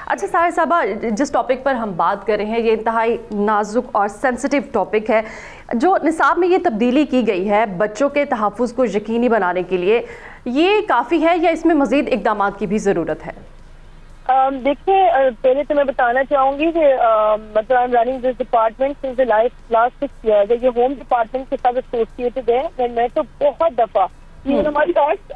اچھا سارہ صاحبہ، جس ٹاپک پر ہم بات کر رہے ہیں یہ انتہائی نازک اور سینسٹیو ٹاپک ہے. جو نصاب میں یہ تبدیلی کی گئی ہے بچوں کے تحفظ کو یقینی بنانے کے لیے، یہ کافی ہے یا اس میں مزید اقدامات کی بھی ضرورت ہے؟ دیکھیے، پہلے تو میں بتانا چاہوں گی کہ مطلب I am running this department since the last 6 years. یہ ہوم ڈپارٹمنٹ کے ساتھ ایسوسیٹڈ ہے. میں تو بہت دفعہ ہمارے پاس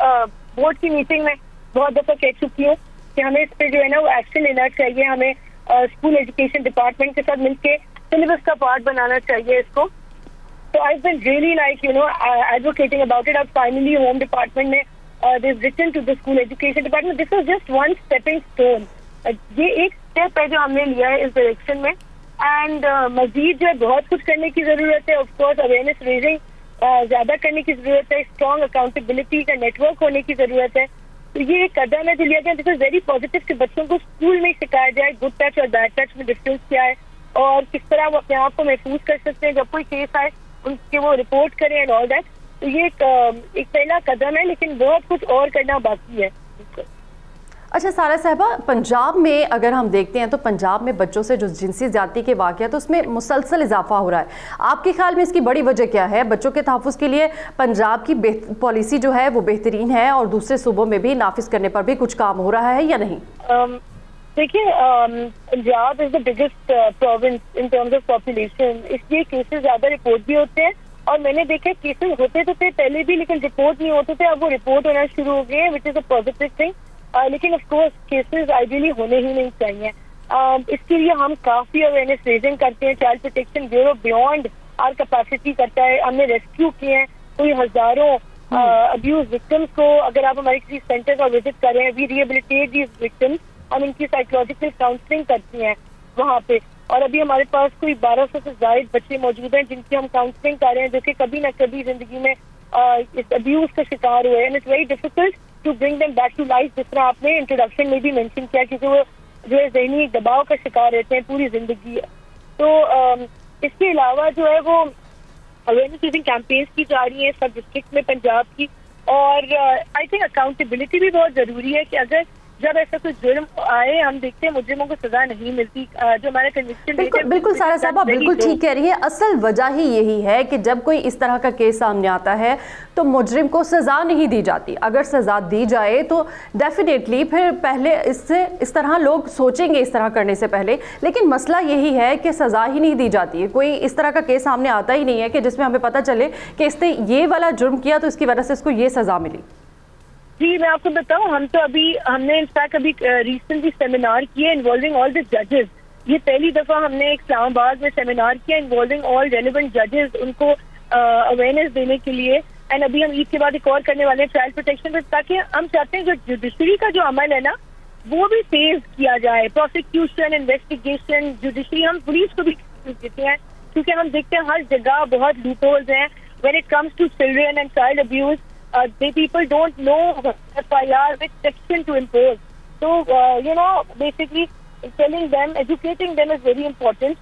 بورڈ کی میٹنگ میں بہت دفعہ کہہ چکی ہوں کہ ہمیں اس پہ جو ہے نا وہ ایکشن لینا چاہیے. ہمیں اسکول ایجوکیشن ڈپارٹمنٹ کے ساتھ مل کے سلیبس کا پارٹ بنانا چاہیے اس کو. So I've been really advocating about it. I've finally home department نے they've written to the school education department. This was just one stepping stone. یہ ایک اسٹیپ ہے جو ہم نے لیا ہے اس ڈائریکشن میں. اینڈ مزید جو ہے بہت کچھ کرنے کی ضرورت ہے. آف کورس اویئرنیس ریزنگ زیادہ کرنے کی ضرورت ہے. اسٹرانگ اکاؤنٹیبلٹی کا نیٹ ورک ہونے کی ضرورت ہے. تو یہ ایک قدم ہے جو لیا گیا. دس از ویری پازیٹیو کہ بچوں کو اسکول میں سکھایا جائے گڈ ٹچ اور بیڈ ٹچ میں ڈفرینس کیا ہے اور کس طرح وہ اپنے آپ کو محفوظ کر سکتے ہیں جب کوئی کیس آئے ان کے وہ رپورٹ کریں اینڈ آل دیٹ. تو یہ ایک پہلا قدم ہے لیکن بہت کچھ اور کرنا باقی ہے. اچھا سارہ صاحبہ، پنجاب میں اگر ہم دیکھتے ہیں تو پنجاب میں بچوں سے جو جنسی زیادتی کے واقعات اس میں مسلسل اضافہ ہو رہا ہے. آپ کے خیال میں اس کی بڑی وجہ کیا ہے؟ بچوں کے تحفظ کے لیے پنجاب کی پالیسی جو ہے وہ بہترین ہے اور دوسرے صوبوں میں بھی نافذ کرنے پر بھی کچھ کام ہو رہا ہے یا نہیں؟ دیکھیے، Punjab is the biggest province in terms of population. اس لیے کیسز زیادہ رپورٹ بھی ہوتے ہیں اور میں نے دیکھا کیسز ہوتے تو تھے پہلے بھی لیکن رپورٹ نہیں ہوتے تھے. اب وہ رپورٹ ہونا شروع ہو گئے ہیں وچ از اے پازیٹیو تھنگ. لیکن آف کورس کیسز آئیڈیلی ہونے ہی نہیں چاہیے. اس کے لیے ہم کافی اویئرنیس ریزنگ کرتے ہیں. Child protection bureau beyond our capacity کرتا ہے. ہم نے ریسکیو کیے ہیں کوئی ہزاروں ابیوز وکٹمس کو. اگر آپ ہمارے کسی سینٹر کا وزٹ کریں وی ریہیبلیٹیٹ دیز وکٹمس. ہم ان کی سائیکولوجیکل کاؤنسلنگ کرتی ہیں وہاں پہ. اور ابھی ہمارے پاس کوئی 1200 سے زائد بچے موجود ہیں جن کی ہم کاؤنسلنگ کر رہے ہیں جو کہ کبھی نہ کبھی زندگی میں اس ابیوز کا شکار ہوئے. And it's very difficult to bring them back to life. جس طرح آپ نے انٹروڈکشن میں بھی مینشن کیا کیونکہ وہ جو ہے ذہنی دباؤ کا شکار رہتے ہیں پوری زندگی. تو اس کے علاوہ جو ہے وہ اویئرنیس ریزنگ کیمپینس کی جا رہی ہیں سب ڈسٹرکٹ میں پنجاب کی. اور آئی تھنک اکاؤنٹیبلٹی بھی بہت ضروری ہے کہ اگر جب ایسا کوئی جرم آئے ہم دیکھتے ہیں مجرموں کو سزا نہیں ملتی. جو ہمارا کنوکشن بالکل سارہ صاحبہ بالکل ٹھیک کہہ رہی ہے. اصل وجہ ہی یہی ہے کہ جب کوئی اس طرح کا کیس سامنے آتا ہے تو مجرم کو سزا نہیں دی جاتی. اگر سزا دی جائے تو ڈیفینیٹلی پھر پہلے اس طرح لوگ سوچیں گے اس طرح کرنے سے پہلے. لیکن مسئلہ یہی ہے کہ سزا ہی نہیں دی جاتی ہے. کوئی اس طرح کا کیس سامنے آتا ہی نہیں ہے کہ جس میں ہمیں پتہ چلے کہ اس نے یہ والا جرم کیا تو اس کی وجہ سے اس کو یہ سزا ملی. جی میں آپ کو بتاؤں ہم نے انفیکٹ ابھی ریسنٹلی سیمینار کیے انوالونگ آل دی ججز. یہ پہلی دفعہ ہم نے اسلام آباد میں سیمینار کیا انوالونگ آل ریلیونٹ ججز ان کو اویئرنیس دینے کے لیے. اینڈ ابھی ہم عید کے بعد ایک اور کرنے والے ہیں چائلڈ پروٹیکشن پہ تاکہ ہم چاہتے ہیں جو جوڈیشری کا جو عمل ہے نا وہ بھی تیز کیا جائے. پروسیکیوشن انویسٹیگیشن جوڈیشری ہم پولیس کو بھی دیتے ہیں کیونکہ ہم دیکھتے ہیں ہر جگہ بہت لوپ ہولز ہیں when it comes to children and child abuse. People don't know FIR which section to impose. So, basically telling them, educating them is very important.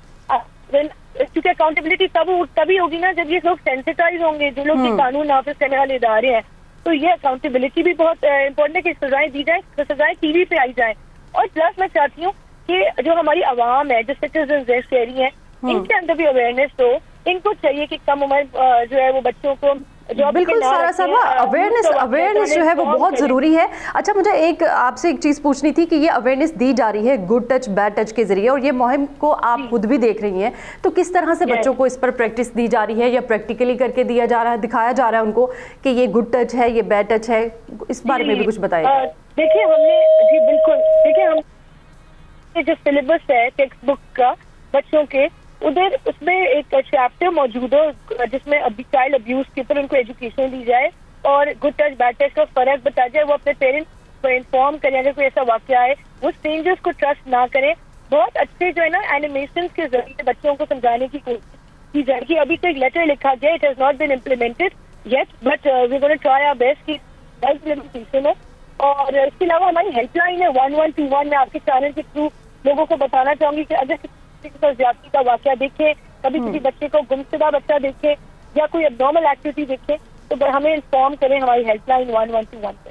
کیونکہ اکاؤنٹیبلٹی تبھی ہوگی نا جب یہ لوگ سینسٹائز ہوں گے جو لوگ یہ قانون نافذ کرنے والے ادارے ہیں. تو یہ اکاؤنٹیبلٹی بھی بہت امپورٹنٹ ہے کہ سزائیں دی جائیں تو سزائیں ٹی وی پہ آئی جائیں. اور پلس میں چاہتی ہوں کہ جو ہماری عوام ہے جو سٹیزنز ہیں شہری ہیں ان کے اندر بھی اویئرنیس ہو. ان کو چاہیے کہ کم عمر جو ہے وہ بچوں کو بالکل سارہ صاحبہ اویئرنیس جو ہے وہ بہت ضروری ہے. اچھا مجھے آپ سے ایک چیز پوچھنی تھی کہ یہ اویئرنیس دی جا رہی ہے گڈ ٹچ بیڈ ٹچ کے ذریعے اور یہ مہم کو آپ خود بھی دیکھ رہی ہیں تو کس طرح سے بچوں کو اس پر پریکٹس دی جا رہی ہے یا پریکٹیکلی کر کے دیا جا رہا ہے دکھایا جا رہا ہے ان کو کہ یہ گڈ ٹچ ہے یہ بیڈ ٹچ ہے؟ اس بارے میں بھی کچھ بتائیے. دیکھیے ہم نے جی بالکل دیکھیے ہم جو سلیبس ہے ٹیکسٹ بک کا بچوں کے ادھر اس میں ایک چیپٹر موجود ہو جس میں ابھی چائلڈ ابیوز کے اوپر ان کو ایجوکیشن دی جائے اور گڈ ٹچ بیڈ ٹچ کا فرق بتا جائے. وہ اپنے پیرنٹس کو انفارم کریں اگر کوئی ایسا واقعہ ہے وہ اسٹرینجرس کو ٹرسٹ نہ کریں. بہت اچھے جو ہے نا اینیمیشنس کے ذریعے بچوں کو سمجھانے کی کوشش کی جائے گی. ابھی تو ایک لیٹر لکھا گیا it has not been implemented yet but we gonna try our best کی امپلیمنٹیشن ہے. اور اس کے علاوہ ہماری ہیلپ لائن ہے 1121. میں آپ کے چینل کے تھرو لوگوں کو بتانا چاہوں گی کہ اگر زیادتی کا واقعہ دیکھیں کبھی کسی بچے کو گمشدہ بچہ دیکھے یا کوئی اب نارمل ایکٹیویٹی دیکھے تو ہمیں انفارم کریں ہماری ہیلپ لائن 1121 پہ.